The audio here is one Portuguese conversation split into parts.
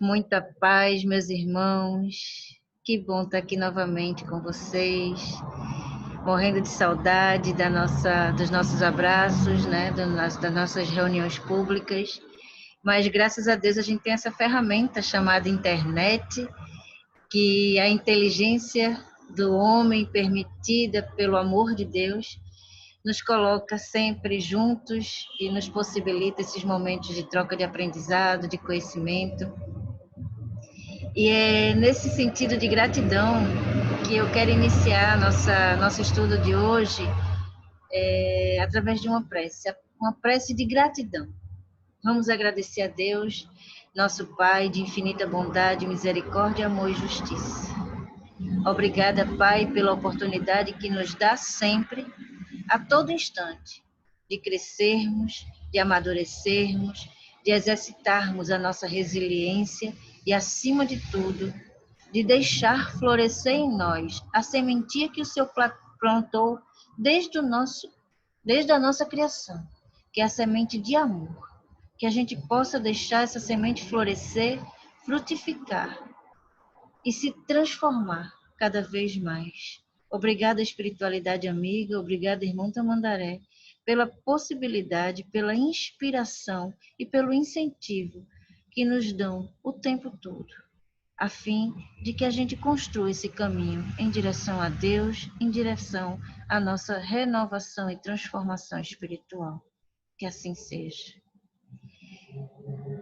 Muita paz, meus irmãos. Que bom estar aqui novamente com vocês. Morrendo de saudade dos nossos abraços, né? Das nossas reuniões públicas. Mas graças a Deus a gente tem essa ferramenta chamada internet, que a inteligência do homem permitida pelo amor de Deus nos coloca sempre juntos e nos possibilita esses momentos de troca de aprendizado, de conhecimento. E é nesse sentido de gratidão que eu quero iniciar nosso estudo de hoje através de uma prece de gratidão. Vamos agradecer a Deus, nosso Pai de infinita bondade, misericórdia, amor e justiça. Obrigada, Pai, pela oportunidade que nos dá sempre, a todo instante, de crescermos, de amadurecermos, de exercitarmos a nossa resiliência e, acima de tudo, de deixar florescer em nós a sementinha que o Senhor plantou desde a nossa criação, que é a semente de amor. Que a gente possa deixar essa semente florescer, frutificar e se transformar cada vez mais. Obrigada, espiritualidade amiga, obrigada, irmão Tamandaré, pela possibilidade, pela inspiração e pelo incentivo que nos dão o tempo todo, a fim de que a gente construa esse caminho em direção a Deus, em direção à nossa renovação e transformação espiritual. Que assim seja.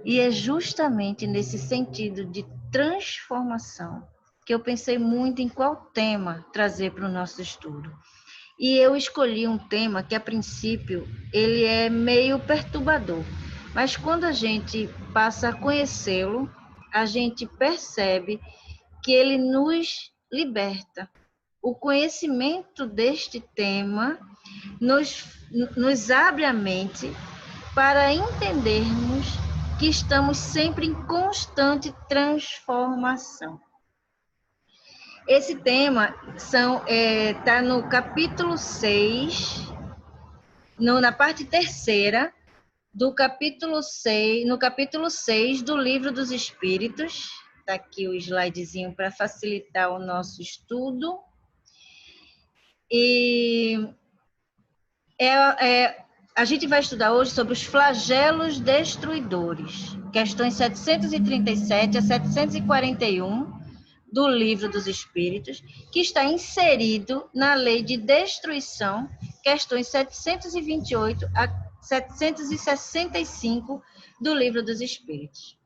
E é justamente nesse sentido de transformação que eu pensei muito em qual tema trazer para o nosso estudo. E eu escolhi um tema que, a princípio, ele é meio perturbador, mas quando a gente passa a conhecê-lo, a gente percebe que ele nos liberta. O conhecimento deste tema nos abre a mente para entendermos que estamos sempre em constante transformação. Esse tema está no capítulo 6, na parte terceira do capítulo 6, no capítulo 6 do Livro dos Espíritos. Está aqui o slidezinho para facilitar o nosso estudo. E a gente vai estudar hoje sobre os flagelos destruidores, questões 737 a 741 do Livro dos Espíritos, que está inserido na Lei de Destruição, questões 728 a 765 do Livro dos Espíritos.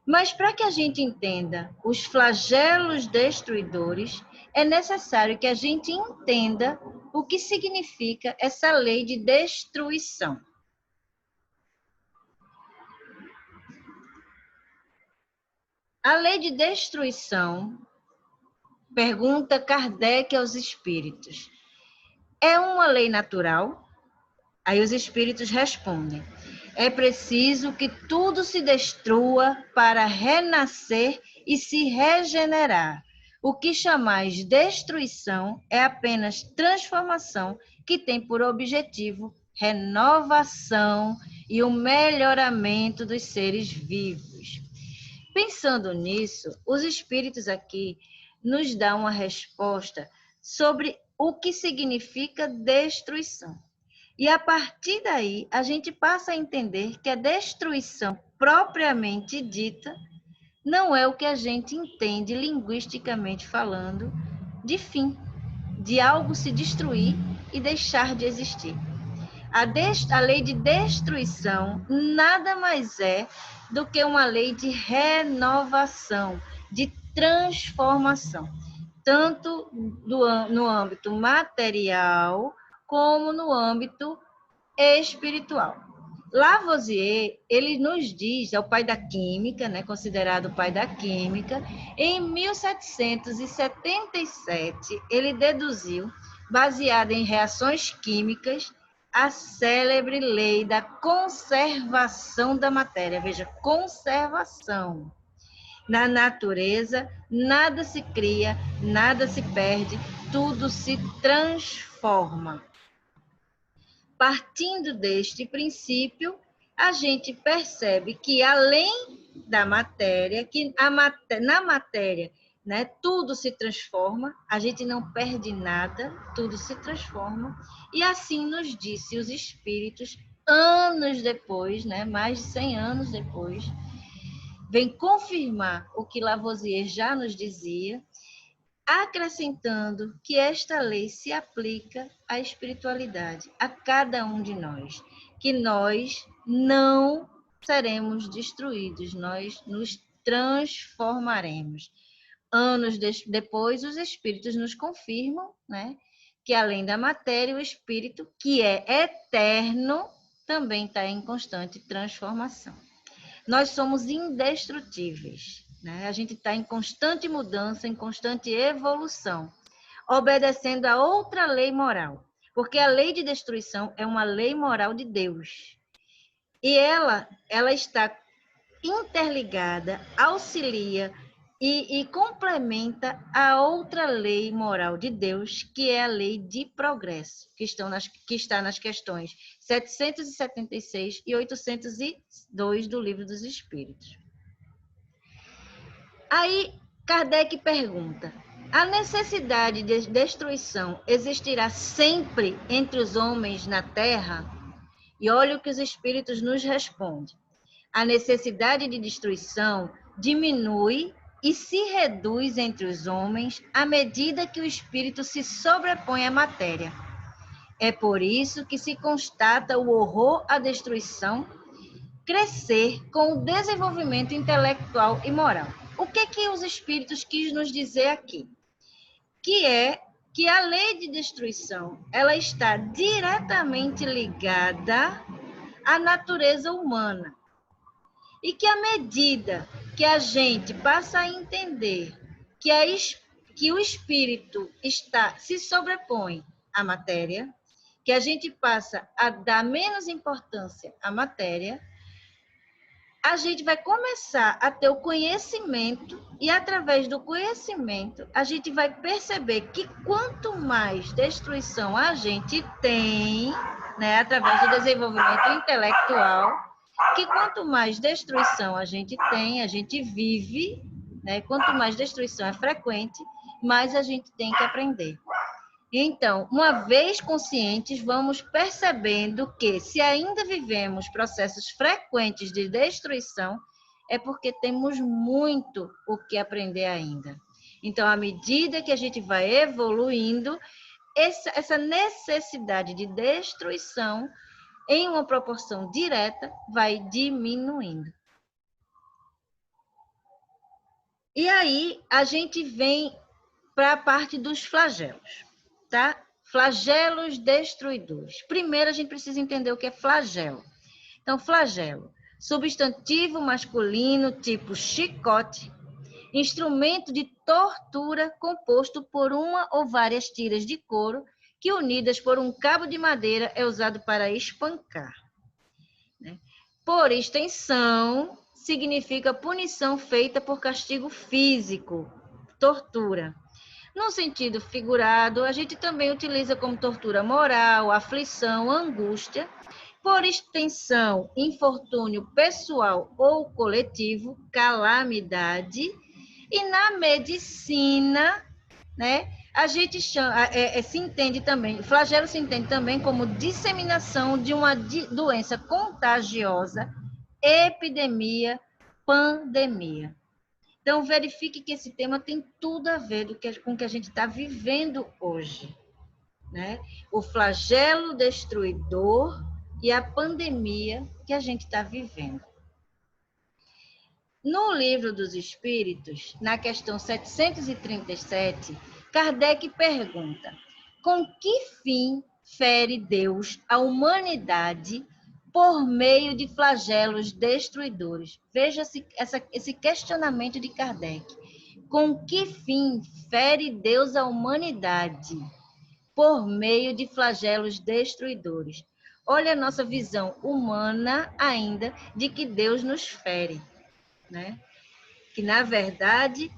Mas para que a gente entenda os flagelos destruidores, é necessário que a gente entenda o que significa essa lei de destruição. A lei de destruição, pergunta Kardec aos espíritos, é uma lei natural? Aí os espíritos respondem: é preciso que tudo se destrua para renascer e se regenerar. O que chamais destruição é apenas transformação que tem por objetivo renovação e o melhoramento dos seres vivos. Pensando nisso, os espíritos aqui nos dão uma resposta sobre o que significa destruição. E a partir daí, a gente passa a entender que a destruição propriamente dita não é o que a gente entende linguisticamente falando de fim, de algo se destruir e deixar de existir. A lei de destruição nada mais é do que uma lei de renovação, de transformação, tanto no âmbito material como no âmbito espiritual. Lavoisier, ele nos diz, é o pai da química, né, considerado o pai da química, em 1777, ele deduziu, baseado em reações químicas, a célebre lei da conservação da matéria. Veja, conservação. Na natureza, nada se cria, nada se perde, tudo se transforma. Partindo deste princípio, a gente percebe que, além da matéria, que na matéria, né, tudo se transforma, a gente não perde nada, tudo se transforma, e assim nos disse os espíritos, anos depois, né, mais de 100 anos depois, vem confirmar o que Lavoisier já nos dizia, acrescentando que esta lei se aplica à espiritualidade, a cada um de nós, que nós não seremos destruídos, nós nos transformaremos. Anos depois, os espíritos nos confirmam, né, que além da matéria, o espírito, que é eterno, também está em constante transformação. Nós somos indestrutíveis, né? A gente está em constante mudança, em constante evolução, obedecendo a outra lei moral, porque a lei de destruição é uma lei moral de Deus. E ela está interligada, auxilia e complementa a outra lei moral de Deus, que é a lei de progresso, que está nas questões 776 e 802 do Livro dos Espíritos. Aí Kardec pergunta: a necessidade de destruição existirá sempre entre os homens na Terra? E olha o que os espíritos nos respondem. A necessidade de destruição diminui e se reduz entre os homens à medida que o espírito se sobrepõe à matéria. É por isso que se constata o horror à destruição crescer com o desenvolvimento intelectual e moral. O que os espíritos quis nos dizer aqui? Que é que a lei de destruição, ela está diretamente ligada à natureza humana. E que à medida que a gente passa a entender que o espírito se sobrepõe à matéria, que a gente passa a dar menos importância à matéria, a gente vai começar a ter o conhecimento e, através do conhecimento, a gente vai perceber que quanto mais destruição a gente tem, né, através do desenvolvimento intelectual, que quanto mais destruição a gente tem, a gente vive, né, quanto mais destruição é frequente, mais a gente tem que aprender. Então, uma vez conscientes, vamos percebendo que, se ainda vivemos processos frequentes de destruição, é porque temos muito o que aprender ainda. Então, à medida que a gente vai evoluindo, essa necessidade de destruição, em uma proporção direta, vai diminuindo. E aí, a gente vem para a parte dos flagelos. Tá? Flagelos destruidores. Primeiro, a gente precisa entender o que é flagelo. Então, flagelo, substantivo masculino tipo chicote, instrumento de tortura composto por uma ou várias tiras de couro que, unidas por um cabo de madeira, é usado para espancar. Por extensão, significa punição feita por castigo físico, tortura. No sentido figurado, a gente também utiliza como tortura moral, aflição, angústia. Por extensão, infortúnio pessoal ou coletivo, calamidade. E na medicina, né, a gente se entende também, flagelo se entende também como disseminação de uma doença contagiosa, epidemia, pandemia. Então, verifique que esse tema tem tudo a ver com o que a gente está vivendo hoje, né? O flagelo destruidor e a pandemia que a gente está vivendo. No Livro dos Espíritos, na questão 737, Kardec pergunta: com que fim fere Deus a humanidade por meio de flagelos destruidores? Veja esse questionamento de Kardec. Com que fim fere Deus a humanidade por meio de flagelos destruidores? Olha a nossa visão humana ainda de que Deus nos fere, né? Que, na verdade,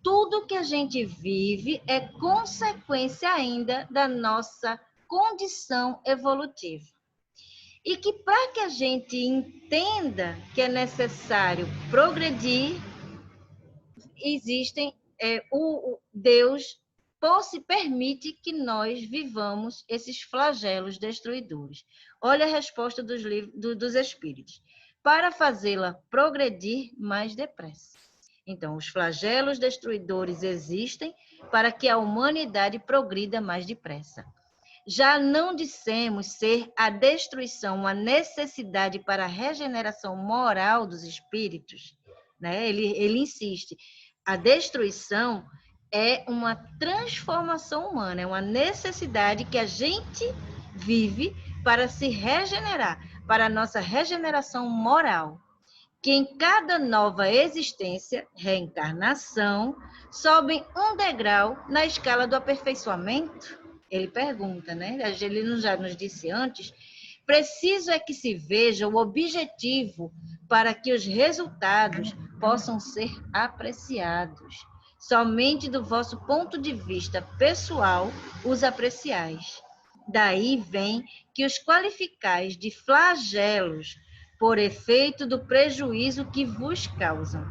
tudo que a gente vive é consequência ainda da nossa condição evolutiva. E que para que a gente entenda que é necessário progredir, existem, o Deus permite que nós vivamos esses flagelos destruidores. Olha a resposta dos Espíritos. Para fazê-la progredir mais depressa. Então, os flagelos destruidores existem para que a humanidade progrida mais depressa. Já não dissemos ser a destruição uma necessidade para a regeneração moral dos espíritos, né? Ele insiste, a destruição é uma transformação humana, é uma necessidade que a gente vive para se regenerar, para a nossa regeneração moral. Que em cada nova existência, reencarnação, sobem um degrau na escala do aperfeiçoamento? Ele pergunta, né? Ele já nos disse antes, preciso é que se veja o objetivo para que os resultados possam ser apreciados. Somente do vosso ponto de vista pessoal os apreciais. Daí vem que os qualificais de flagelos por efeito do prejuízo que vos causam.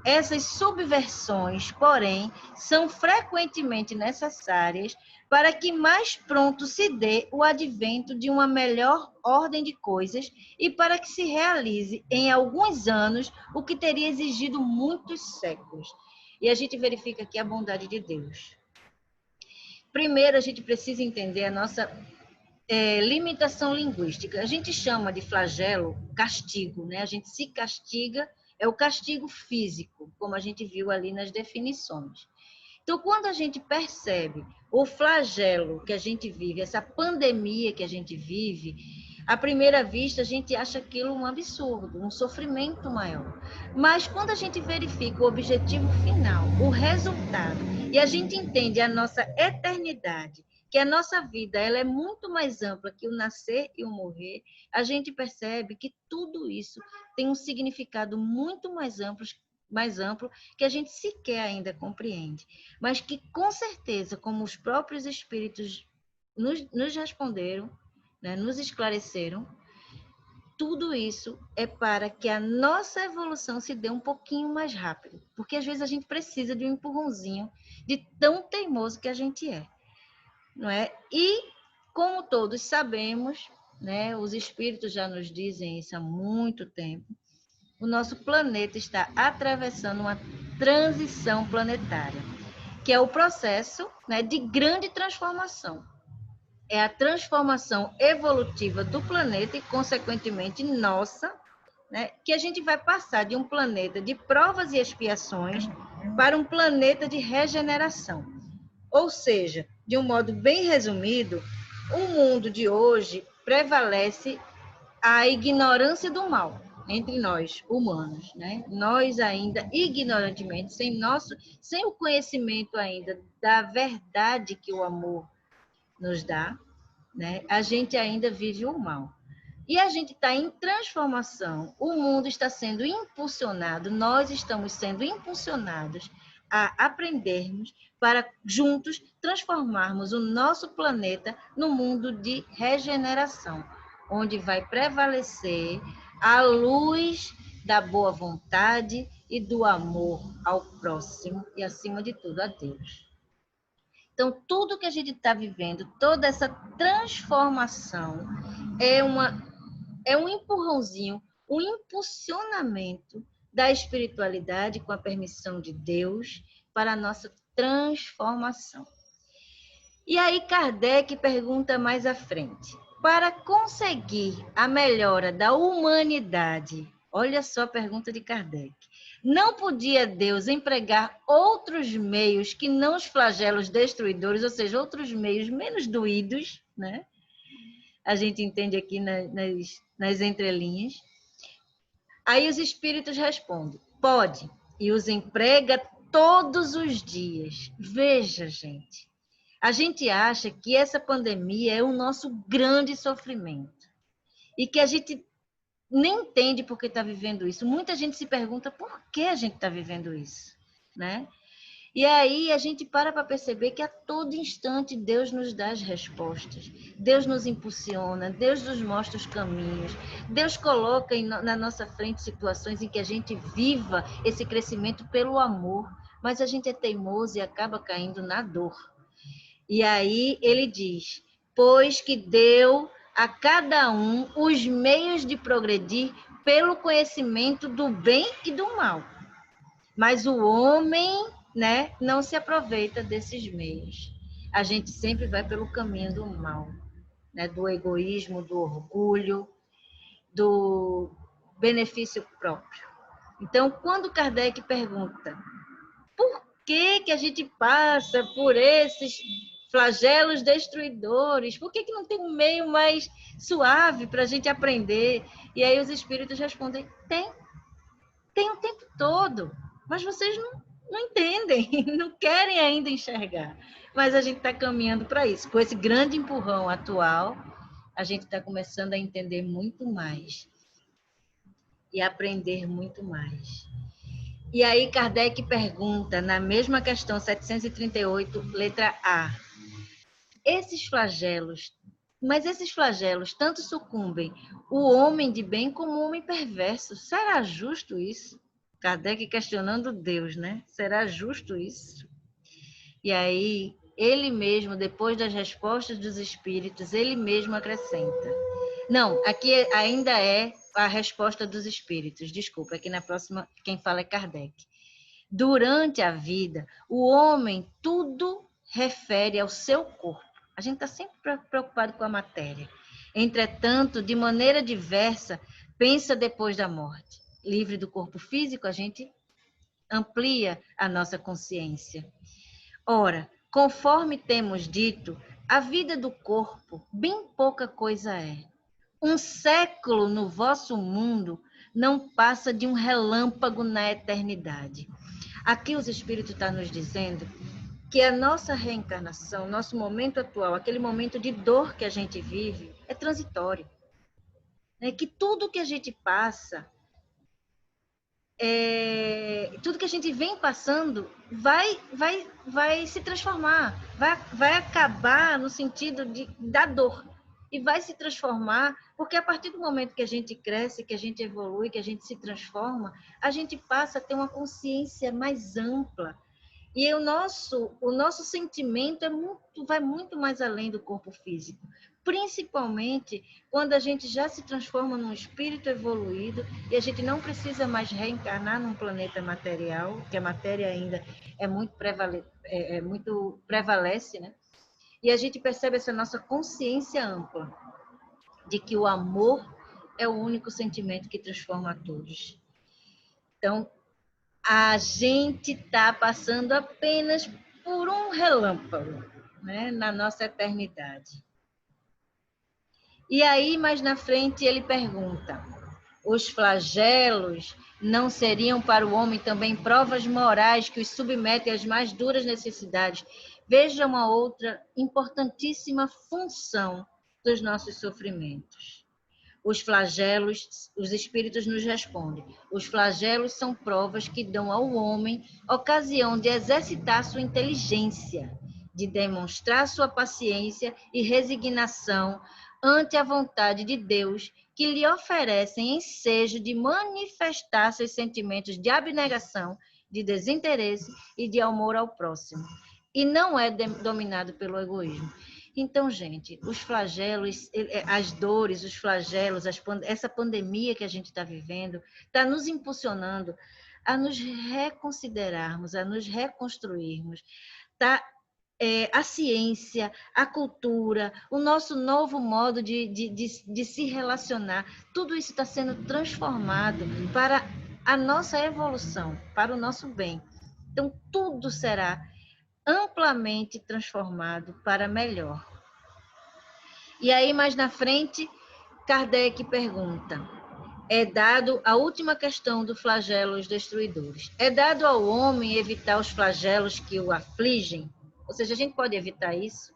Essas subversões, porém, são frequentemente necessárias para que mais pronto se dê o advento de uma melhor ordem de coisas e para que se realize em alguns anos o que teria exigido muitos séculos. E a gente verifica aqui a bondade de Deus. Primeiro, a gente precisa entender a nossa limitação linguística. A gente chama de flagelo castigo, né? A gente se castiga, é o castigo físico, como a gente viu ali nas definições. Então, quando a gente percebe o flagelo que a gente vive, essa pandemia que a gente vive, à primeira vista a gente acha aquilo um absurdo, um sofrimento maior. Mas quando a gente verifica o objetivo final, o resultado, e a gente entende a nossa eternidade, que a nossa vida ela é muito mais ampla que o nascer e o morrer, a gente percebe que tudo isso tem um significado muito mais amplo que a gente sequer ainda compreende, mas que com certeza, como os próprios espíritos nos responderam, né, nos esclareceram, tudo isso é para que a nossa evolução se dê um pouquinho mais rápido, porque às vezes a gente precisa de um empurrãozinho de tão teimoso que a gente é. Não é? E, como todos sabemos, né, os espíritos já nos dizem isso há muito tempo, o nosso planeta está atravessando uma transição planetária, que é o processo, né, de grande transformação. É a transformação evolutiva do planeta e, consequentemente, nossa, né, que a gente vai passar de um planeta de provas e expiações para um planeta de regeneração. Ou seja, de um modo bem resumido, o mundo de hoje prevalece a ignorância do mal entre nós, humanos, né? Nós ainda, ignorantemente, sem o conhecimento ainda da verdade que o amor nos dá, né? A gente ainda vive o mal. E a gente está em transformação, o mundo está sendo impulsionado, nós estamos sendo impulsionados a aprendermos para juntos transformarmos o nosso planeta num mundo de regeneração, onde vai prevalecer a luz da boa vontade e do amor ao próximo e, acima de tudo, a Deus. Então, tudo que a gente está vivendo, toda essa transformação é um empurrãozinho, um impulsionamento da espiritualidade com a permissão de Deus para a nossa transformação. E aí Kardec pergunta mais à frente, para conseguir a melhora da humanidade, olha só a pergunta de Kardec, não podia Deus empregar outros meios que não os flagelos destruidores, ou seja, outros meios menos doídos, né? A gente entende aqui nas entrelinhas. Aí os espíritos respondem, pode, e os emprega todos os dias. Veja, gente, a gente acha que essa pandemia é o nosso grande sofrimento e que a gente nem entende por que está vivendo isso. Muita gente se pergunta por que a gente está vivendo isso, né? E aí a gente para perceber que a todo instante Deus nos dá as respostas, Deus nos impulsiona, Deus nos mostra os caminhos, Deus coloca na nossa frente situações em que a gente viva esse crescimento pelo amor, mas a gente é teimoso e acaba caindo na dor. E aí ele diz, pois que deu a cada um os meios de progredir pelo conhecimento do bem e do mal. Mas o homem, né, não se aproveita desses meios. A gente sempre vai pelo caminho do mal, né, do egoísmo, do orgulho, do benefício próprio. Então, quando Kardec pergunta por que a gente passa por esses flagelos destruidores, por que não tem um meio mais suave para a gente aprender? E aí os espíritos respondem, tem o tempo todo, mas vocês não entendem, não querem ainda enxergar. Mas a gente está caminhando para isso. Com esse grande empurrão atual, a gente está começando a entender muito mais e aprender muito mais. E aí Kardec pergunta, na mesma questão 738, letra A, mas esses flagelos tanto sucumbem o homem de bem como o homem perverso. Será justo isso? Kardec questionando Deus, né? Será justo isso? E aí, ele mesmo, depois das respostas dos espíritos, ele mesmo acrescenta. Não, aqui ainda é a resposta dos espíritos, desculpa, aqui na próxima, quem fala é Kardec. Durante a vida, o homem tudo refere ao seu corpo. A gente está sempre preocupado com a matéria. Entretanto, de maneira diversa, pensa depois da morte. Livre do corpo físico, a gente amplia a nossa consciência. Ora, conforme temos dito, a vida do corpo bem pouca coisa é. Um século no vosso mundo não passa de um relâmpago na eternidade. Aqui os Espíritos estão nos dizendo que a nossa reencarnação, nosso momento atual, aquele momento de dor que a gente vive, é transitório. Que tudo que a gente passa, tudo que a gente vem passando vai se transformar, vai acabar no sentido da dor. E vai se transformar, porque a partir do momento que a gente cresce, que a gente evolui, que a gente se transforma, a gente passa a ter uma consciência mais ampla. E o nosso sentimento vai muito mais além do corpo físico. Principalmente quando a gente já se transforma num espírito evoluído e a gente não precisa mais reencarnar num planeta material, que a matéria ainda é muito prevalece, né? E a gente percebe essa nossa consciência ampla de que o amor é o único sentimento que transforma a todos. Então, a gente está passando apenas por um relâmpago, né, na nossa eternidade. E aí, mais na frente, ele pergunta, os flagelos não seriam para o homem também provas morais que os submetem às mais duras necessidades? Veja uma outra importantíssima função dos nossos sofrimentos. Os flagelos, os espíritos nos respondem, os flagelos são provas que dão ao homem ocasião de exercitar sua inteligência, de demonstrar sua paciência e resignação ante a vontade de Deus, que lhe oferecem ensejo de manifestar seus sentimentos de abnegação, de desinteresse e de amor ao próximo. E não é dominado pelo egoísmo. Então, gente, os flagelos, as dores, os flagelos, essa pandemia que a gente está vivendo, está nos impulsionando a nos reconsiderarmos, a nos reconstruirmos. Tá? A ciência, a cultura, o nosso novo modo de se relacionar, tudo isso está sendo transformado para a nossa evolução, para o nosso bem. Então, tudo será amplamente transformado para melhor. E aí, mais na frente, Kardec pergunta, é dado a última questão do flagelos destruidores, é dado ao homem evitar os flagelos que o afligem? Ou seja, a gente pode evitar isso?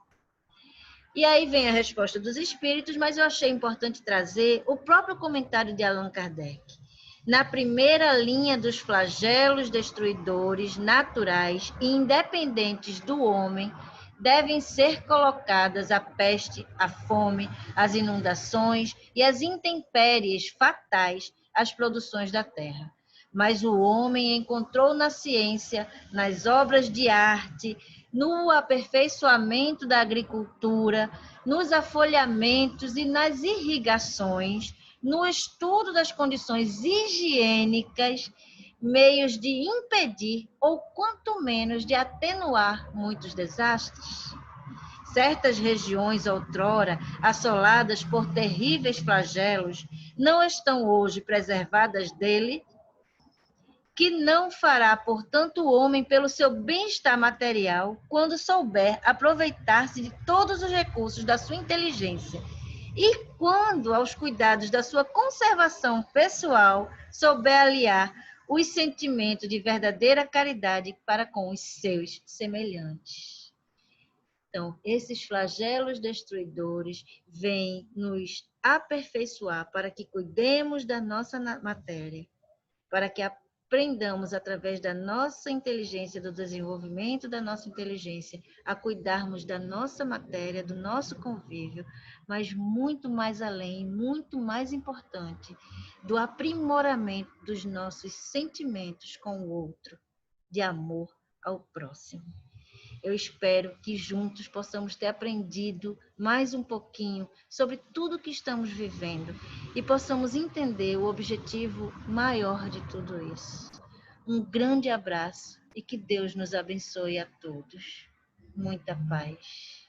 E aí vem a resposta dos espíritos, mas eu achei importante trazer o próprio comentário de Allan Kardec. na primeira linha dos flagelos destruidores naturais e independentes do homem, devem ser colocadas a peste, a fome, as inundações e as intempéries fatais às produções da terra. Mas o homem encontrou na ciência, nas obras de arte, no aperfeiçoamento da agricultura, nos afolhamentos e nas irrigações, no estudo das condições higiênicas, meios de impedir ou quanto menos de atenuar muitos desastres. Certas regiões outrora assoladas por terríveis flagelos não estão hoje preservadas dele, que não fará, portanto, o homem pelo seu bem-estar material, quando souber aproveitar-se de todos os recursos da sua inteligência e quando, aos cuidados da sua conservação pessoal, souber aliar os sentimentos de verdadeira caridade para com os seus semelhantes. Então, esses flagelos destruidores vêm nos aperfeiçoar para que cuidemos da nossa matéria, para que aprendamos, através da nossa inteligência, do desenvolvimento da nossa inteligência, a cuidarmos da nossa matéria, do nosso convívio, mas muito mais além, muito mais importante, do aprimoramento dos nossos sentimentos com o outro, de amor ao próximo. Eu espero que juntos possamos ter aprendido mais um pouquinho sobre tudo que estamos vivendo e possamos entender o objetivo maior de tudo isso. Um grande abraço e que Deus nos abençoe a todos. Muita paz.